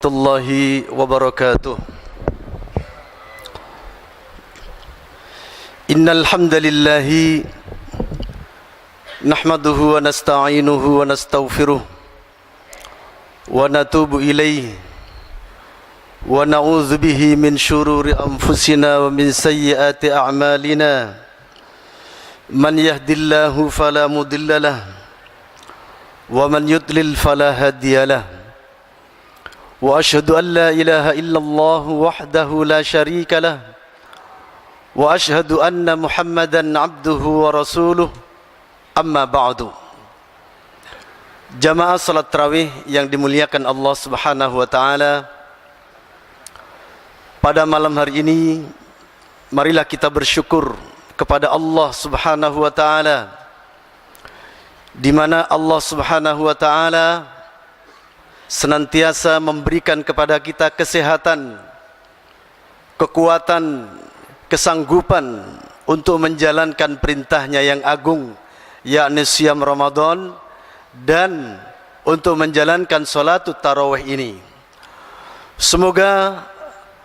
Warahmatullahi wabarakatuh. Innal hamdalillahi nahmaduhu wa nasta'inuhu wa nastaghfiruh wa natubu ilaihi wa na'udzu bihi min shururi anfusina wa min sayyiati a'malina. Man yahdihillahu fala mudilla lahu wa man yudlil fala hadiya lahu. Wa ashhadu an la ilaha illallah wahdahu la syarika lah. Wa ashhadu anna Muhammadan abduhu wa rasuluh. Amma ba'du. Jamaah salat tarawih yang dimuliakan Allah Subhanahu wa taala, pada malam hari ini marilah kita bersyukur kepada Allah Subhanahu wa taala, di mana Allah Subhanahu wa taala senantiasa memberikan kepada kita kesehatan, kekuatan, kesanggupan untuk menjalankan perintahnya yang agung, yakni siyam Ramadan, dan untuk menjalankan salatul tarawih ini. Semoga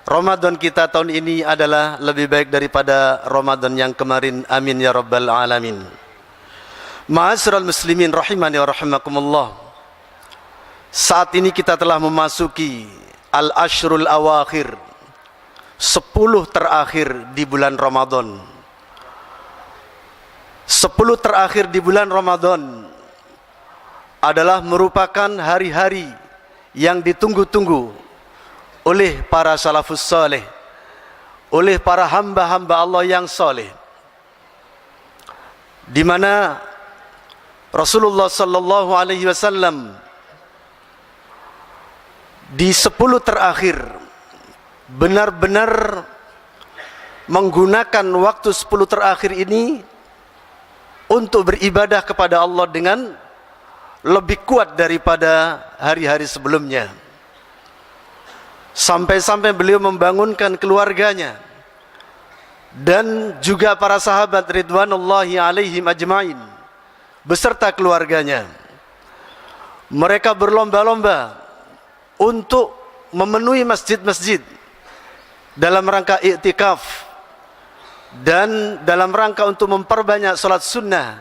Ramadan kita tahun ini adalah lebih baik daripada Ramadan yang kemarin. Amin ya rabbal alamin. Ma'asyiral muslimin rahimani wa rahimakumullah. Saat ini kita telah memasuki al-ashrul awakhir, 10 terakhir di bulan Ramadan. 10 terakhir di bulan Ramadan adalah merupakan hari-hari yang ditunggu-tunggu oleh para salafus saleh, oleh para hamba-hamba Allah yang saleh, di mana Rasulullah sallallahu alaihi wasallam di 10 terakhir benar-benar menggunakan waktu 10 terakhir ini untuk beribadah kepada Allah dengan lebih kuat daripada hari-hari sebelumnya. Sampai-sampai beliau membangunkan keluarganya dan juga para sahabat ridwanullahi alaihim ajmain beserta keluarganya. Mereka berlomba-lomba untuk memenuhi masjid-masjid dalam rangka iktikaf dan dalam rangka untuk memperbanyak salat sunnah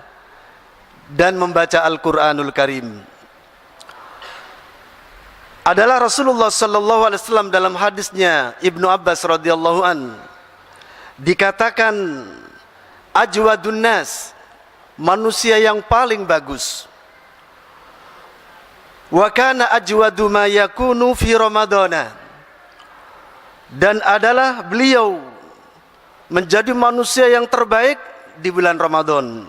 dan membaca Al-Quranul Karim. Adalah Rasulullah sallallahu alaihi wasallam dalam hadisnya Ibnu Abbas radhiyallahu an dikatakan ajwadun nas, manusia yang paling bagus. Wa kana ajwadu ma yakunu fi Ramadana, dan adalah beliau menjadi manusia yang terbaik di bulan Ramadan.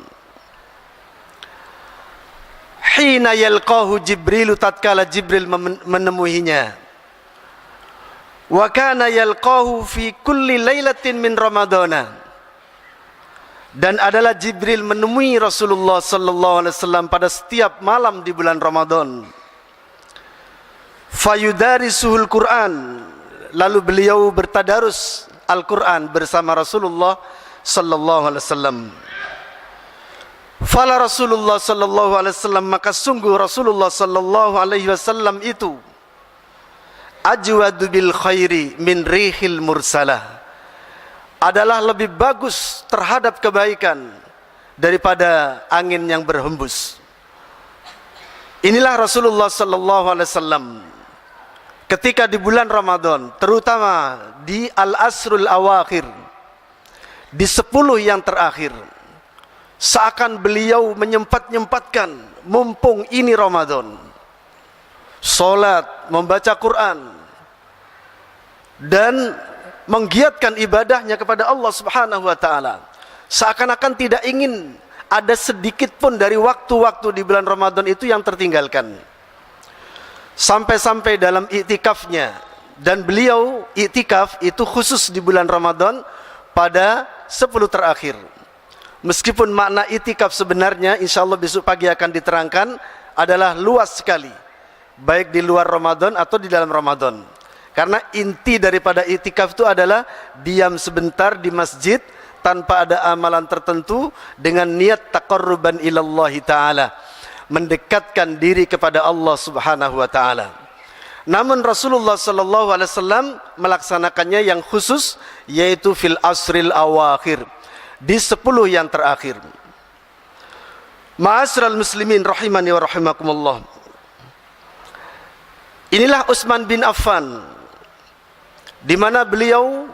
Hina yalqahu Jibril, tatkala Jibril menemuinya. Wa kana yalqahu fi kulli lailatin min Ramadana, dan adalah Jibril menemui Rasulullah sallallahu alaihi wasallam pada setiap malam di bulan Ramadan. Fayudarisuhul Quran, lalu beliau bertadarus Al-Quran bersama Rasulullah sallallahu alaihi wasallam. Fala Rasulullah sallallahu alaihi wasallam, maka sungguh Rasulullah sallallahu alaihi wasallam itu ajwadu bil khairi min rihil mursalah, adalah lebih bagus terhadap kebaikan daripada angin yang berhembus. Inilah Rasulullah sallallahu alaihi wasallam ketika di bulan Ramadan, terutama di al-asrul awakhir, di 10 yang terakhir, seakan beliau menyempat-nyempatkan, mumpung ini Ramadan, salat, membaca Quran, dan menggiatkan ibadahnya kepada Allah Subhanahu wa taala. Seakan-akan tidak ingin ada sedikit pun dari waktu-waktu di bulan Ramadan itu yang tertinggalkan. Sampai-sampai dalam iktikafnya, dan beliau iktikaf itu khusus di bulan Ramadan pada 10 terakhir. Meskipun makna iktikaf sebenarnya insyaallah besok pagi akan diterangkan adalah luas sekali, baik di luar Ramadan atau di dalam Ramadan. Karena inti daripada iktikaf itu adalah diam sebentar di masjid tanpa ada amalan tertentu dengan niat taqarruban ilallahi ta'ala, mendekatkan diri kepada Allah Subhanahu wa taala. Namun Rasulullah sallallahu alaihi wasallam melaksanakannya yang khusus, yaitu fil asril awakhir, di 10 yang terakhir. Ma'asyiral muslimin rahimani wa rahimakumullah. Inilah Utsman bin Affan, di mana beliau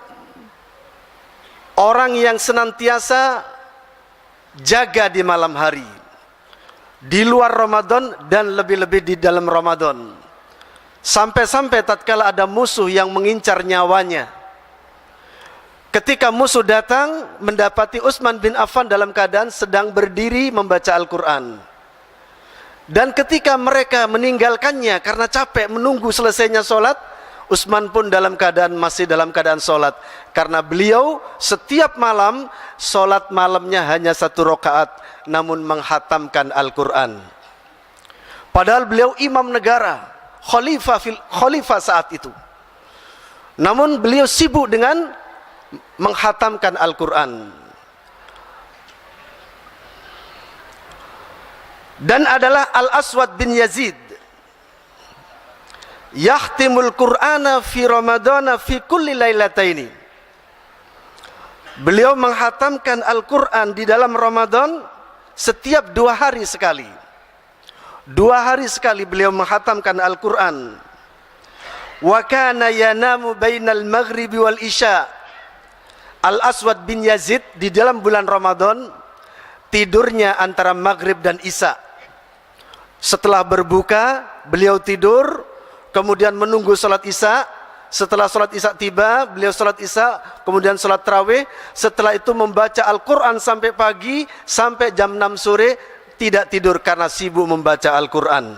orang yang senantiasa jaga di malam hari, di luar Ramadan dan lebih-lebih di dalam Ramadan. Sampai-sampai tatkala ada musuh yang mengincar nyawanya, ketika musuh datang mendapati Utsman bin Affan dalam keadaan sedang berdiri membaca Al-Quran. Dan ketika mereka meninggalkannya karena capek menunggu selesainya sholat, Utsman pun masih dalam keadaan sholat. Karena beliau setiap malam sholat malamnya hanya 1 rakaat, namun menghatamkan Al-Quran. Padahal beliau imam negara, khalifah saat itu. Namun beliau sibuk dengan menghatamkan Al-Quran. Dan adalah Al-Aswad bin Yazid, yahtimul Qur'ana fi Ramadana fi kulli lailataini. Beliau menghatamkan Al-Quran di dalam Ramadan setiap 2 hari sekali. 2 hari sekali beliau menghatamkan Al-Quran. Wa kana yanamu bainal maghribi wal isya. Al-Aswad bin Yazid di dalam bulan Ramadan tidurnya antara maghrib dan isya. Setelah berbuka beliau tidur, kemudian menunggu salat isya. Setelah salat isya tiba, beliau salat isya, kemudian salat tarawih. Setelah itu membaca Al-Quran sampai pagi, sampai jam 6 sore, tidak tidur karena sibuk membaca Al-Quran.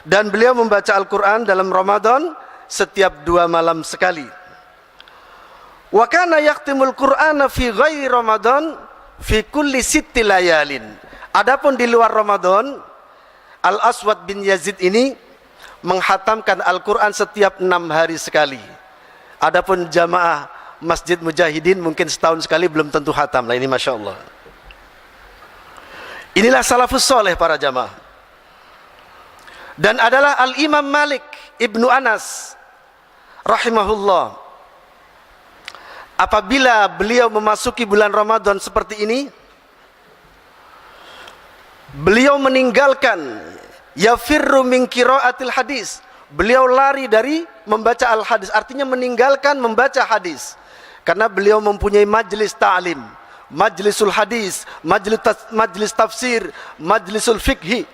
Dan beliau membaca Al-Quran dalam Ramadan setiap 2 malam sekali. Wa kana yaqtimul Qur'ana fi ghairi Ramadan fi kulli 6 layalin. Adapun di luar Ramadan, Al-Aswad bin Yazid ini menghatamkan Al-Quran setiap 6 hari sekali. Adapun jamaah Masjid Mujahidin mungkin setahun sekali, belum tentu hatam lah ini, Masya Allah. Inilah salafus soleh para jamaah. Dan adalah Al-Imam Malik Ibnu Anas rahimahullah, apabila beliau memasuki bulan Ramadan seperti ini, beliau meninggalkan yafirru min qiraatil hadis. Beliau lari dari membaca al-hadis, artinya meninggalkan membaca hadis. Karena beliau mempunyai majlis ta'lim, majlisul hadis, majlis tafsir, majlisul fikhi.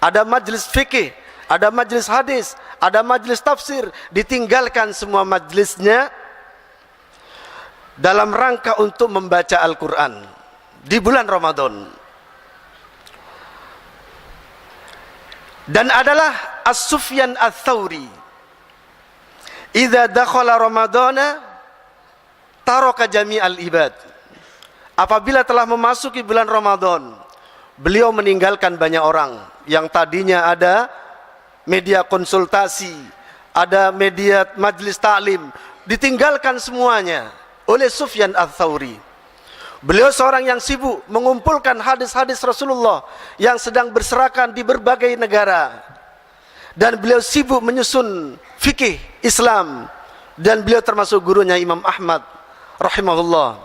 Ada majlis fikih, ada majlis hadis, ada majlis tafsir. Ditinggalkan semua majlisnya dalam rangka untuk membaca Al-Quran di bulan Ramadan. Dan adalah As-Sufyan Ats-Tsauri, idza dakhala Ramadana taraka jami'al ibad. Apabila telah memasuki bulan Ramadan, beliau meninggalkan banyak orang. Yang tadinya ada media konsultasi, ada media majlis taklim, ditinggalkan semuanya oleh Sufyan Ats-Tsauri. Beliau seorang yang sibuk mengumpulkan hadis-hadis Rasulullah yang sedang berserakan di berbagai negara. Dan beliau sibuk menyusun fikih Islam. Dan beliau termasuk gurunya Imam Ahmad rahimahullah.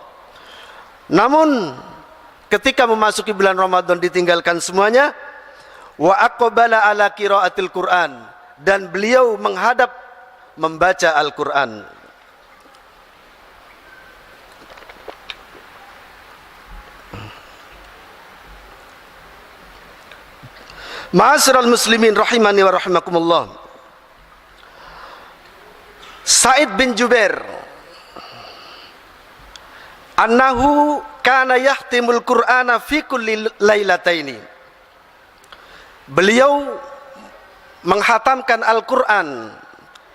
Namun ketika memasuki bulan Ramadan ditinggalkan semuanya. Wa aqbala ala qiraatil Qur'an. Dan beliau menghadap membaca Al-Quran. Ma'asyiral muslimin rahimani wa rahimakumullah. Sa'id bin Jubair annahu kana yahtimul Qur'ana fi kulli lailataini. Beliau menghatamkan Al-Quran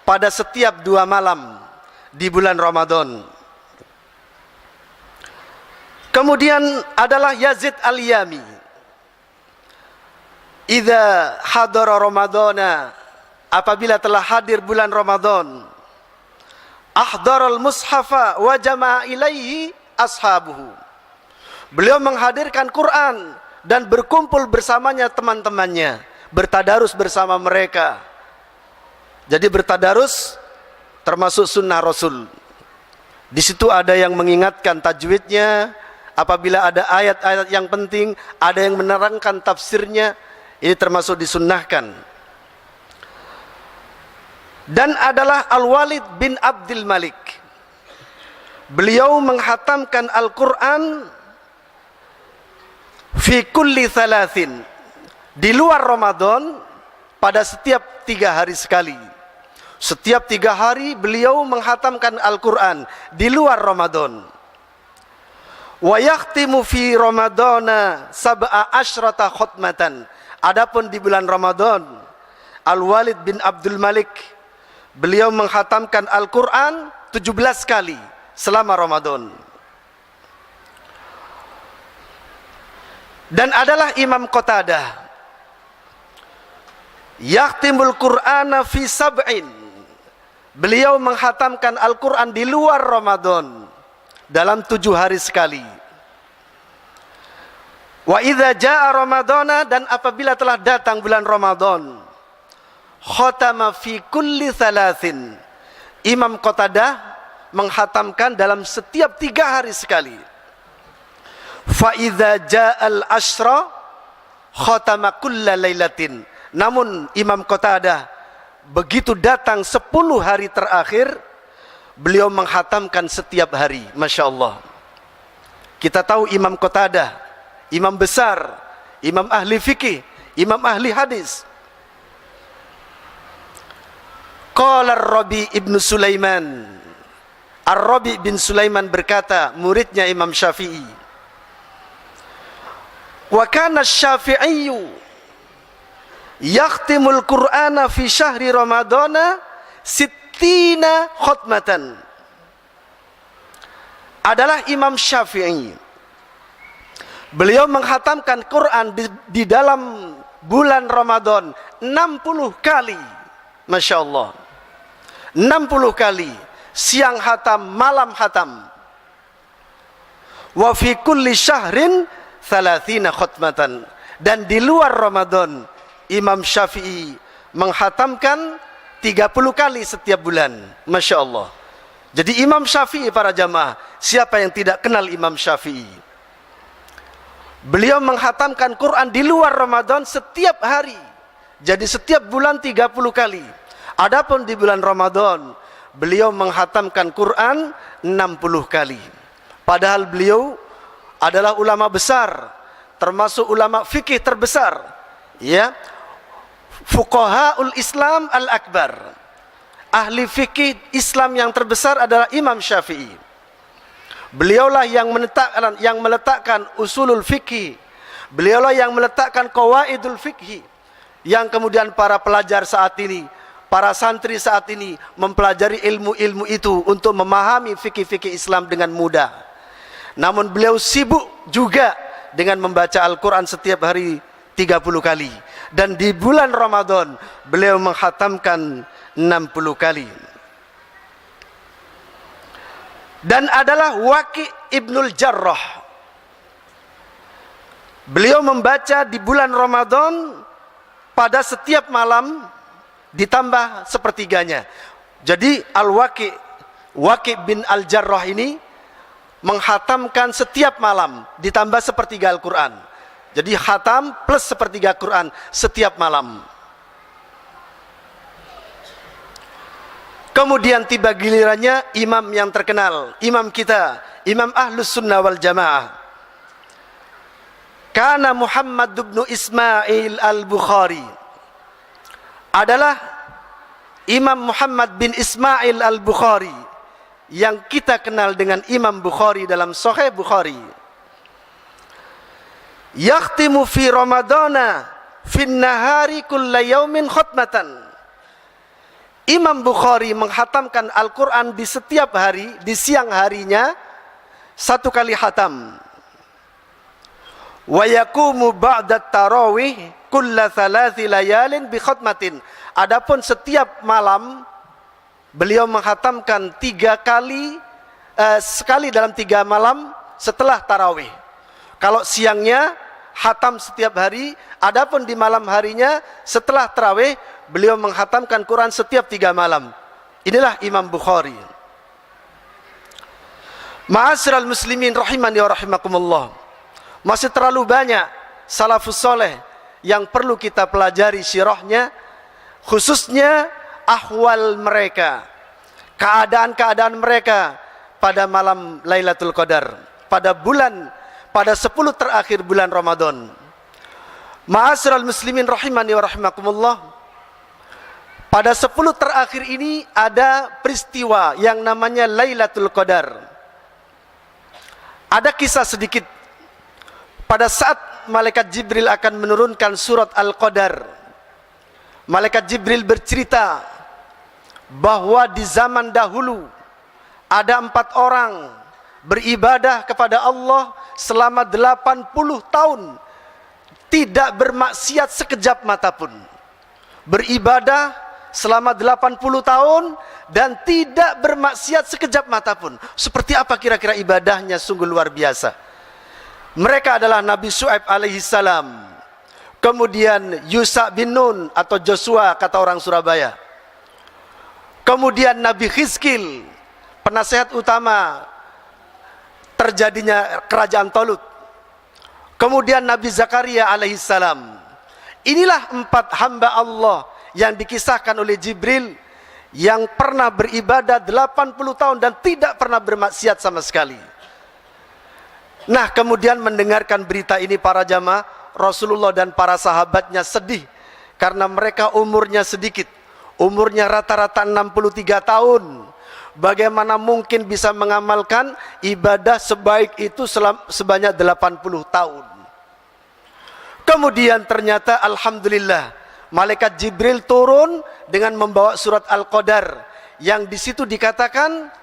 pada setiap 2 malam di bulan Ramadan. Kemudian adalah Yazid Al-Yami, idza hadara Ramadana, apabila telah hadir bulan Ramadan, ahdaral mushafa wa jama'a ilaihi ashabuhu. Beliau menghadirkan Quran dan berkumpul bersamanya teman-temannya, bertadarus bersama mereka. Jadi bertadarus termasuk sunnah Rasul. Di situ ada yang mengingatkan tajwidnya, apabila ada ayat-ayat yang penting, ada yang menerangkan tafsirnya, ini termasuk disunnahkan. Dan adalah Al-Walid bin Abdul Malik. Beliau menghatamkan Al-Quran fi kulli thalathin, di luar Ramadan, pada setiap 3 hari sekali. Setiap 3 hari beliau menghatamkan Al-Quran di luar Ramadan. Wa yakhtimu fi Ramadana sab'a asyrata khutmatan. Adapun di bulan Ramadan, Al-Walid bin Abdul Malik, beliau menghatamkan Al-Quran 17 kali selama Ramadan. Dan adalah Imam Qatadah, yakhtimul Qur'ana fi sab'in, beliau menghatamkan Al-Quran di luar Ramadan dalam 7 hari sekali. Wa idza jaa Ramadana, dan apabila telah datang bulan Ramadan, khatama fi kulli thalathin, Imam Qatadah menghatamkan dalam setiap 3 hari sekali. Fa idza ja'al asyra khatama kulla lailatin. Namun Imam Qatadah begitu datang 10 hari terakhir, beliau menghatamkan setiap hari. Masya Allah. Kita tahu Imam Qatadah imam besar, imam ahli fikih, imam ahli hadis. Qala Ar-Rabi ibn Sulaiman, Ar-Rabi bin Sulaiman berkata, muridnya Imam Syafi'i, wa kana Syafi'iyyu yakhtimul Qur'ana fi syahri Ramadana sittina khutmatan. Adalah Imam Syafi'i, beliau menghatamkan Quran di dalam bulan Ramadan 60 kali. Masya Allah, 60 kali, siang hatam, malam hatam. Wa fi kulli syahrin 30 khutmatan. Dan di luar Ramadan, Imam Syafi'i menghatamkan 30 kali setiap bulan. Masya Allah. Jadi Imam Syafi'i, para jamaah, siapa yang tidak kenal Imam Syafi'i? Beliau menghatamkan Quran di luar Ramadan setiap hari. Jadi setiap bulan 30 kali. Adapun di bulan Ramadan, beliau menghatamkan Quran 60 kali. Padahal beliau adalah ulama besar, termasuk ulama fikih terbesar, ya, fuqahaul Islam al-akbar. Ahli fikih Islam yang terbesar adalah Imam Syafi'i. Beliaulah yang meletakkan usulul fikih. Beliaulah yang meletakkan qawaidul fikih, yang kemudian para pelajar saat ini, para santri saat ini mempelajari ilmu-ilmu itu untuk memahami fikih-fikih Islam dengan mudah. Namun beliau sibuk juga dengan membaca Al-Quran setiap hari 30 kali. Dan di bulan Ramadan beliau menghatamkan 60 kali. Dan adalah Waqi' Ibnul Jarrah, beliau membaca di bulan Ramadan pada setiap malam ditambah sepertiganya. Jadi Waqi' bin Al-Jarrah ini menghatamkan setiap malam ditambah sepertiga Al-Quran. Jadi khatam plus sepertiga Quran setiap malam. Kemudian tiba gilirannya imam yang terkenal, imam kita, imam Ahlus Sunnah wal Jamaah. Kana Muhammad bin Ismail al-Bukhari, adalah Imam Muhammad bin Ismail al-Bukhari, yang kita kenal dengan Imam Bukhari dalam Sahih Bukhari. Yakhtimu fi Ramadana fin nahari kulla yaumin khutmatan. Imam Bukhari menghatamkan Al-Quran di setiap hari, di siang harinya 1 kali hatam. Wa yakumu ba'da tarawih kulla 3 layalin bi khatmatin. Adapun setiap malam beliau menghatamkan 3 kali, sekali dalam 3 malam setelah tarawih. Kalau siangnya khatam setiap hari. Adapun di malam harinya setelah tarawih beliau menghatamkan Quran setiap 3 malam. Inilah Imam Bukhari. Ma'asyiral muslimin rahimani wa rahimakumullah. Masih terlalu banyak salafus soleh yang perlu kita pelajari sirahnya, khususnya ahwal mereka, keadaan-keadaan mereka pada malam Lailatul Qadar, pada 10 terakhir bulan Ramadan. Ma'asyiral muslimin rahimani wa rahimakumullah. Pada 10 terakhir ini ada peristiwa yang namanya Lailatul Qadar. Ada kisah sedikit. Pada saat malaikat Jibril akan menurunkan surat Al-Qadar, malaikat Jibril bercerita bahwa di zaman dahulu ada 4 orang beribadah kepada Allah selama 80 tahun, tidak bermaksiat sekejap mata pun. Beribadah selama 80 tahun dan tidak bermaksiat sekejap mata pun. Seperti apa kira-kira ibadahnya? Sungguh luar biasa. Mereka adalah Nabi Syuaib alaihissalam, kemudian Yusa bin Nun atau Joshua kata orang Surabaya, kemudian Nabi Hizkil, penasehat utama terjadinya kerajaan Tolut, kemudian Nabi Zakaria alaihissalam. Inilah 4 hamba Allah yang dikisahkan oleh Jibril yang pernah beribadah 80 tahun dan tidak pernah bermaksiat sama sekali. Nah, kemudian mendengarkan berita ini para jamaah, Rasulullah dan para sahabatnya sedih karena mereka umurnya sedikit, umurnya rata-rata 63 tahun. Bagaimana mungkin bisa mengamalkan ibadah sebaik itu sebanyak 80 tahun? Kemudian ternyata alhamdulillah malaikat Jibril turun dengan membawa surat Al-Qadar yang di situ dikatakan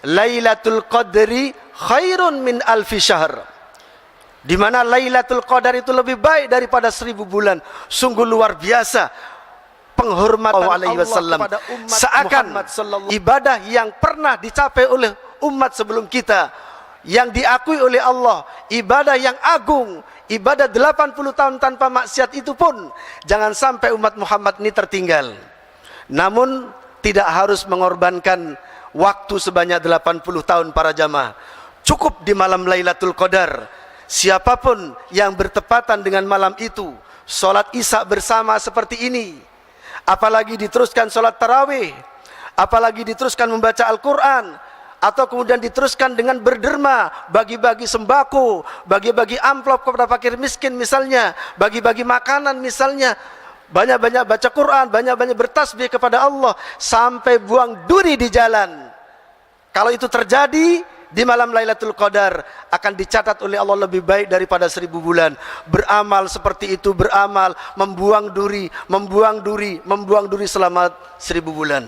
Lailatul Qadri khairun min alfi syahr, di mana Lailatul Qadar itu lebih baik daripada 1000 bulan. Sungguh luar biasa penghormatan Allah kepada umat seakan Muhammad ibadah yang pernah dicapai oleh umat sebelum kita, yang diakui oleh Allah, ibadah yang agung, ibadah 80 tahun tanpa maksiat itu pun jangan sampai umat Muhammad ini tertinggal. Namun tidak harus mengorbankan waktu sebanyak 80 tahun para jamaah. Cukup di malam Lailatul Qadar. Siapapun yang bertepatan dengan malam itu, sholat isya bersama seperti ini, apalagi diteruskan sholat tarawih, apalagi diteruskan membaca Al-Quran, atau kemudian diteruskan dengan berderma, bagi-bagi sembako, bagi-bagi amplop kepada fakir miskin misalnya, bagi-bagi makanan misalnya, banyak-banyak baca Quran, banyak-banyak bertasbih kepada Allah, sampai buang duri di jalan. Kalau itu terjadi di malam Lailatul Qadar, akan dicatat oleh Allah lebih baik daripada 1000 bulan. Beramal seperti itu, beramal, membuang duri selama 1000 bulan.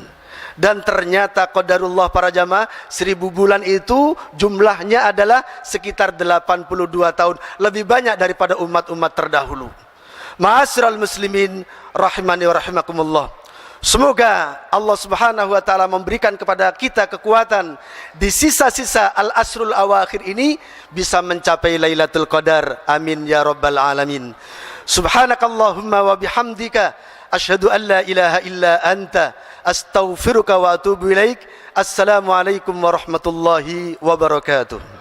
Dan ternyata qadarullah para jamaah, 1000 bulan itu jumlahnya adalah sekitar 82 tahun, lebih banyak daripada umat-umat terdahulu. Ma'asyiral muslimin rahimani wa rahimakumullah. Semoga Allah Subhanahu wa taala memberikan kepada kita kekuatan di sisa-sisa al-asrul awakhir ini bisa mencapai Lailatul Qadar. Amin ya rabbal alamin. Subhanakallahumma wa bihamdika asyhadu an la ilaha illa anta astaghfiruka wa atubu ilaik. Assalamualaikum warahmatullahi wabarakatuh.